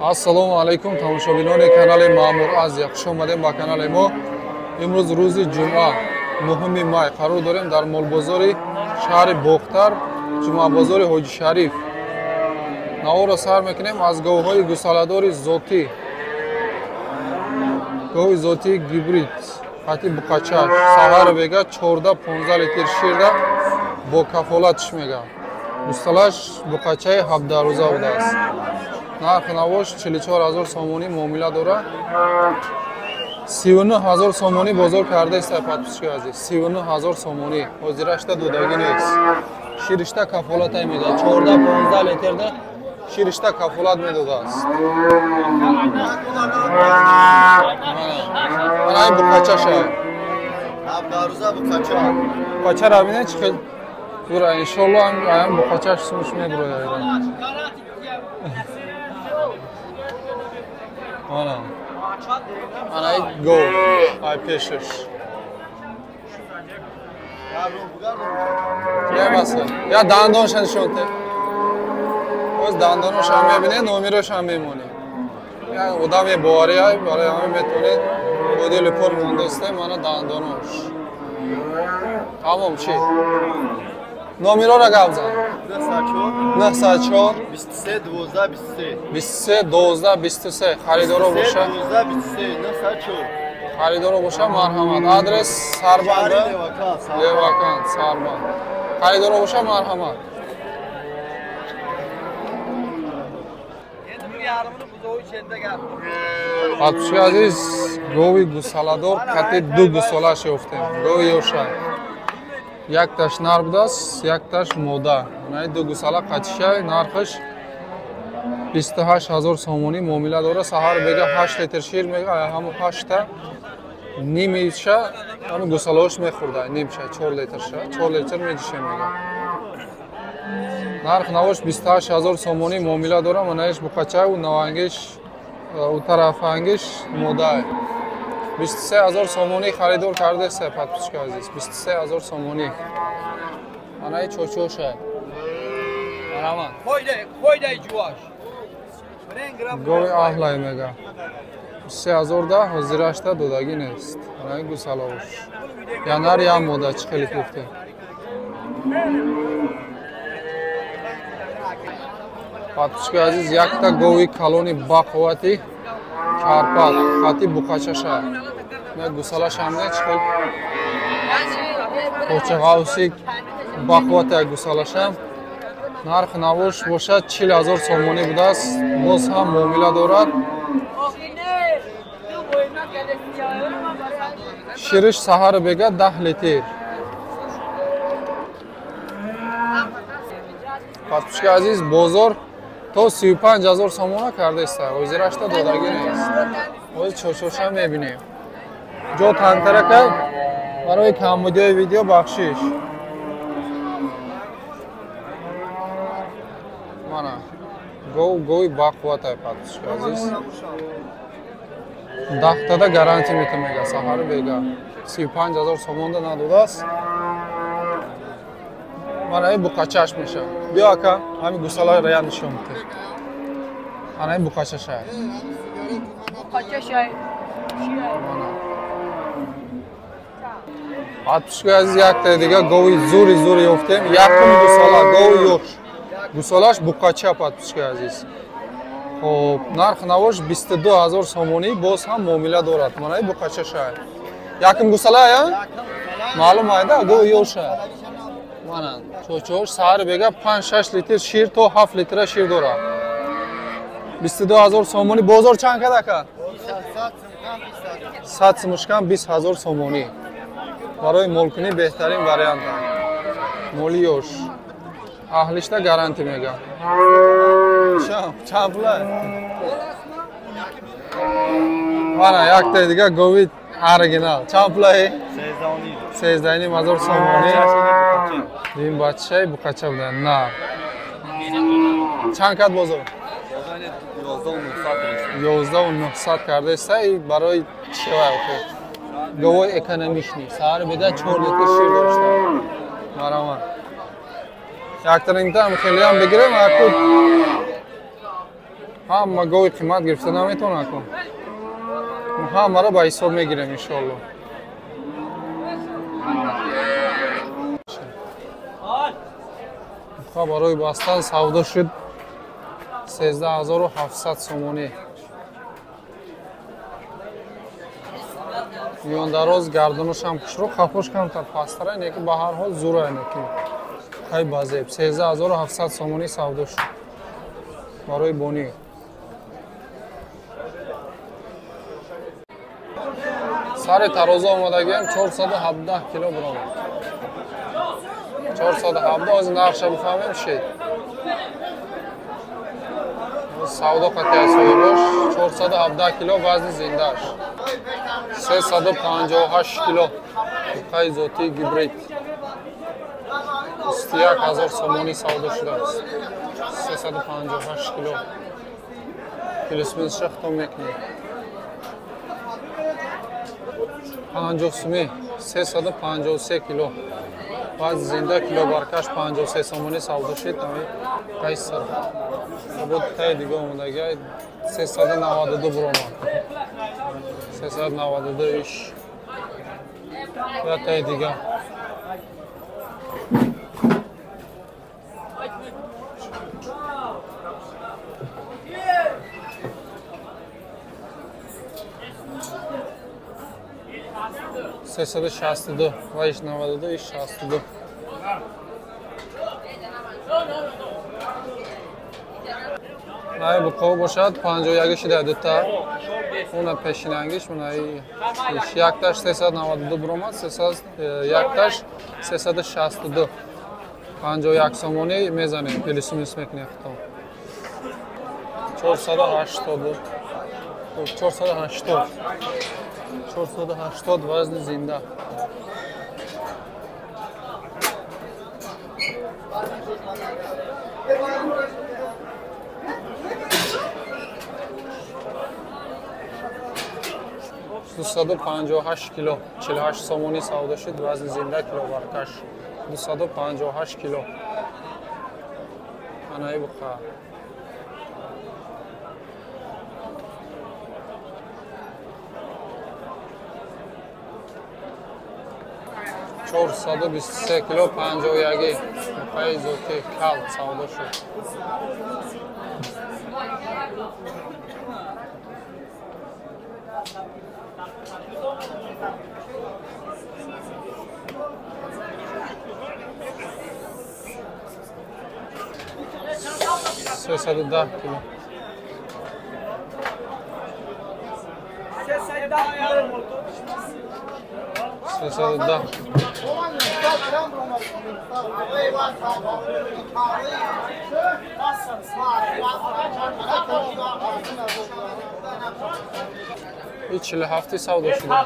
Ассалому алайкум тамошобинони канали Маъмур Азия. Хуш омадем ба канали мо. Имрӯз рӯзи ҷумъа 9 май қарор дорем дар молбозори шаҳри Бохтар, ҷумъабозори Ҳоҷи Шариф. Наворо сар мекунем аз говҳои гусаладори зотӣ. Гови зотӣ гибрид хати буқачаш саҳар бега 14-15 литр ширда бо кафолатш мега. Гусалаш буқачаи 17 рӯза будааст. Нархи навош 44,000 сомонӣ муомила дора. 39,000 сомонӣ бозор кардааст подписчикои азиз. 39,000 сомонӣ. Ҳозирашта додагӣ нест. Ширишта кафолатай меда 14-15 литрда ширишта кафолат медодааст. Mana buqacha shay. Abdaruza buqacha. Buqacha rabine chiqil. Yura inshaalloh ham buqacha sumush megroyadi. Mana. Mana go. Ay peshish. Ya masa. Ya dandonshon shonte. Oz dandonosh ham mebine, nomirosh ham memone. Ya odam boariya baraye hame metone. Modeli por mondeste mana dandonosh. Tamam chi. Nomero ra gavzan. 904 23 12 23 23 12 23 xaridoro bosha. 12 23 904 Xaridoro bosha marhamat. Adres Sarband. Levakan Sarband. Xaridoro bosha marhamat. Подписчик азиз, гови гусаладор қати 2 гусалаш ёфтем. Гови ёша. Якташ нар будааст, якташ мода. Мана 2 гусала қатиша нархиш 28,000 сомонӣ муомила дора. Саҳар бега 8 литр шир мега, ҳамон 8 та нимиша, ҳамон гусалош мехӯрда, нимша 4 литрша, 4 литр медиша мега. Нарх навош 28,000 сомонӣ муомила дора. Манаиш буқача у навангиш у тарафангиш мода. 23,000 сомонӣ харидор кардааст подписчик азиз. 23,000 сомонӣ. Манаи чочоша. Марҳамат. Қойдай ҷуваш. Гови аҳлай мега. 23,000 да ҳозирашта додагӣ нест. Манаи гусалош. Я нар я мода чӣ хеле гуфте. Подписчик азиз, якта гови калони бақуввати Карпат хати буқачаша. Ме гусалаш ҳам не чиқил. Почағавси бақуввати гусалашам. Нарх навош бошад 40,000 сомонӣ будааст. Боз ҳам муомила дорад. Шириш саҳар бега 10 литр. Подписчик азиз, бозор то 35,000 сомона кардааст. Ҳозирашта додагӣ нест. Оз чочоша мебинем. Ҷо тантарака барои камбудиёи видео бахшиш. Мана гови бақувватай подписчик азиз. 10 тада гарантия метамега саҳар бега 35,000 сомонда надодааст. Мана ин буқачаш меша. Биё ака, ҳамин гусалаи рая нишон мете. Ана ин буқачашай. Буқачашай. Мана. Подписчик азиз, якта дига гови зури ёфтем. Якум гусала, гови ёш. Гусалаш буқача подписчик азиз. Хоб, нарх навош 22,000 сомонӣ, боз ҳам муомила дорад. Мана ин буқачашай. Якум гусала я? Маълум айда, гови ёша. Мана чочош саҳар бега 5-6 литр шир то 7 литра шир дорад. 22,000 сомонӣ. Бозор чанд кадака? 100 сумушкам 20,000 сомонӣ. Барои молкунӣ беҳтарин вариант. Моли ёш. Аҳлишта гарантия мега. Чанд пула? Мана якта дига гови оригинал. Чанд пула? 13,500 сомонӣ. Ин бачаи буқача буда. На. Чанд кад бозор? 11,900 кардааст. Барои чива охир. Говои экономични. Саҳар бега 4 литр шир дошта. Марҳамат. Якта рингтам хеле ҳам бигирем, аку ҳама гови қимат гирифта наметавона кун. ҳамаро ба ҳисоб мегирем иншоалло. барои бастан савдо шуд 13700 сомонӣ. Миёндароз гардонаш ҳам кушро хафош камтар пастара ине ки ба ҳар ҳол зура ине ки ҳай базеб 13700 сомонӣ савдо шуд барои бонӣ. сари тароза омадагиам 417 килограмм. 417 аз нарша бифаҳмем шед. Савдо қати асоибош 417 кило вазни зиндааш. 358 кило қай зоти гибрид. 21000 сомонӣ савдо шудааст. 358 кило. Плюс-минус хитоб мекунем. 50 сумӣ 353 кило. Баъд зинда кило баркаш 53 сомонӣ савдо шуд. Қайсар. Абуд тай дига омадаги 392 буромад. 392 иш. Я тай дига. $362 ва иш 92 иш 62. Най буқов бошад 51 шида дута. Уна пешинангиш мунай иш якташ 392 буромад, якташ 362. 51 сомонӣ мезанем, плюс-минус мекунем хитоб. 480. 480 вазни зинда. $258 кило, 48 сомонӣ савдо шуд, вазни зинда кило баркаш. 258 кило. Анаи буқа. $423 кило 51 буқаи зоти кал савдо шуд. $310 кило. И 47 савдо шуда.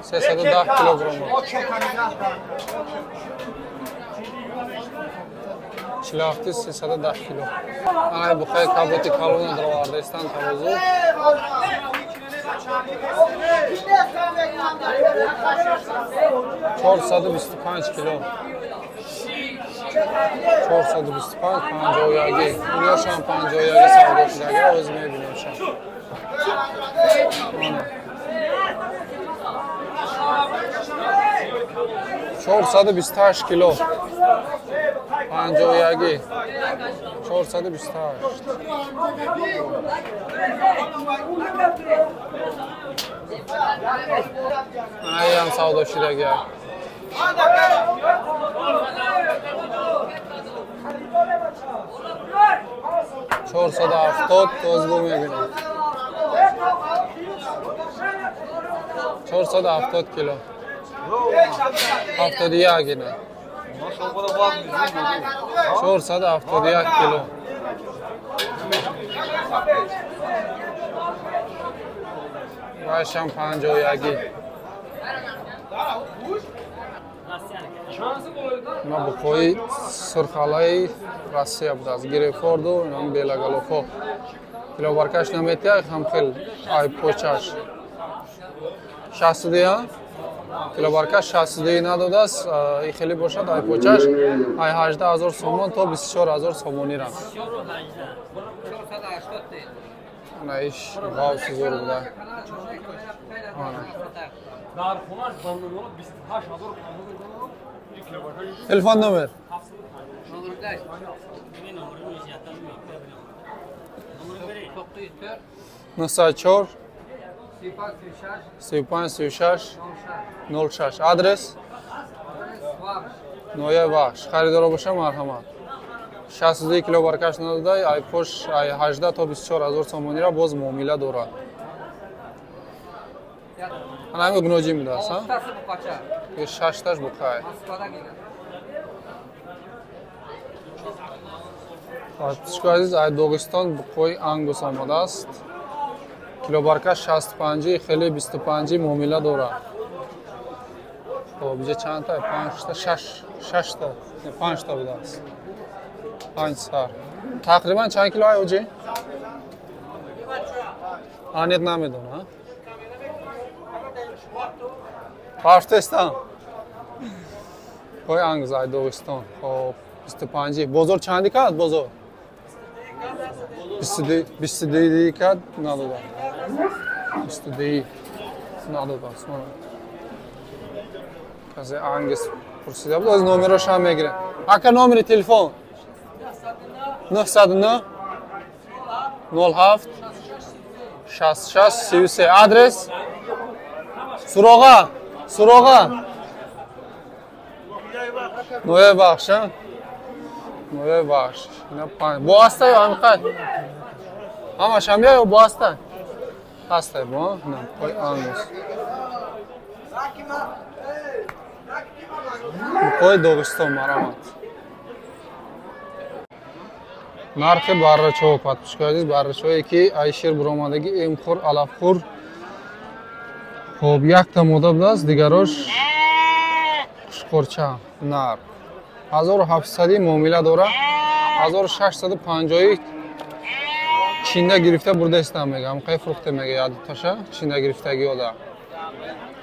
310 килограмм. 47 310 кило. Ай бухай каботи калона дровардестан тарозу. 425 кило. 425 51. Уняшам 51 савдо шудага оз мебинем шам. 428 кило. 51. 428. Аям савдо шудага. 470 озгу мебинем. 470 кило. 71 гина. 471 кило. Вайшам 51. ма буқои сурхалаи Россия будааст. Грейфорду инам белагалофо. Килобаркаш наметия хамхел айпочаш. 62 килобаркаш 62 надодааст. И хеле бошад айпочаш ай 18000 сомон то 24000 сомонира. Ana ish g'avsi zo'r buda. Ana. Telefon nomer. Nasıl 35 06 adres Noya Bax xaridor bo'lsa marhamat 62 kilo barkash nada ay posh ay 18 ta 24000 so'moniga boz muomala dorad. Ana ham gnoji midas ha? 6 tash buqay. Подписчик азиз ай Догистон буқои Ангус омадааст. Килобарка 65, хеле 25 муомила дорад. Хоб иҷа чанд та? 5 та 6 та. 5 та будааст. 5 сар. Тақрибан чанд кило ай оҷи? Анет намедона. Паштестан. Кои Ангус ай Догистон. Хоб 25. Бозор чанди кад бозор? 22 кад надода. 22 надода. Казе Ангус пурсида буд. Оз номерош ҳам мегирем. Ака номери телефон 909 07 66 33. Адрес Суроға Noya Bax ha? Noya Bax. Bu hasta yo amikat? Ama şamya yo bu hasta? Hasta bu. Koy Angus. Koy Dog'iston marhamat. Narxi barracho подписчикаziz barracho ki Aysher Buromadagi emxo'r alafxo'r. Xo'p, yakta moda bilas digarosh Xushqo'rcha nar 1700 muomala dora 1650 Çin'de girifte burada istemeyi ama kay frukt demeye yadı taşa Çin'de girifteki o da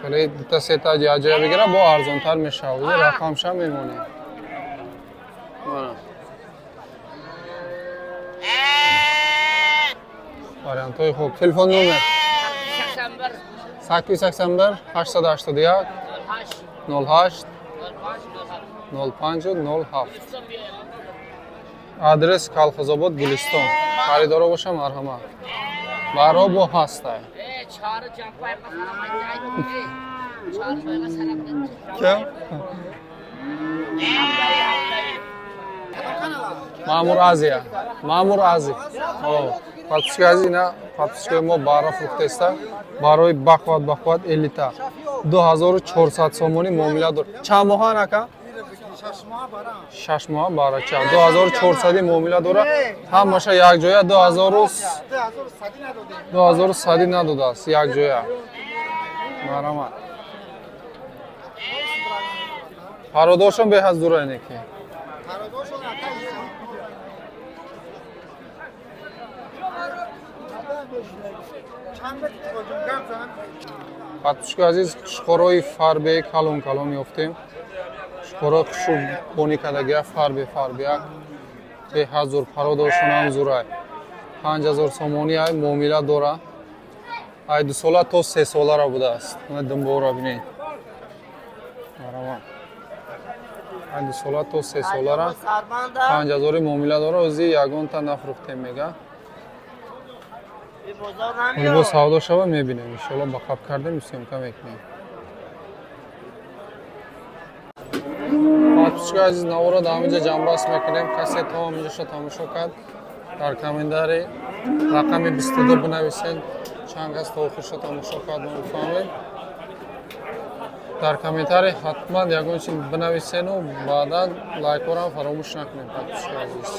böyle dita seta acayip bir kere bu arzontar meşavuzı rakam şam memnuni variantoy xo'p telefon nomer 881 880 08 05 07 Adres Kolxozobod Guliston. Xaridor bo'lsa marhamat. Baro bu hasta. Kim? Ma'mur Aziz. Oh, подписчикazina, подписчик mo baro fruktesta. Baroy baqvat 50 ta. 2400 so'moni muomala dor. Chand mohan aka? 6 moh baracha 2400 muomala dora hamasha yak joya 2100 nadodas yak joya marhamat parodosham behaz dura eneki подписчикaziz Xushqoroy farbe kalon yoftем Xorok şu bonikadagi farbe be hazır parodoshonam zuray 5000 so'moni ay muomala dora ay 2 sola to 3 solara budast mana dimbora bine marhamat ay 2 sola to 3 solara 5000 muomala dora o'zi yagon ta nafruxte mega bu savdo shava mebinem inshaalloh baqab kardem syomka mekneyim подписчикaziz navora davomida jambas mekinем kaset tamomlashga tomosha qilib dar kommentariy raqami 22 binavisen changas to'xirishga tomosha qilib unutmang dar kommentariy hatman yagon chil binavisen u ba'dan like ora faromush naqiling подписчикaziz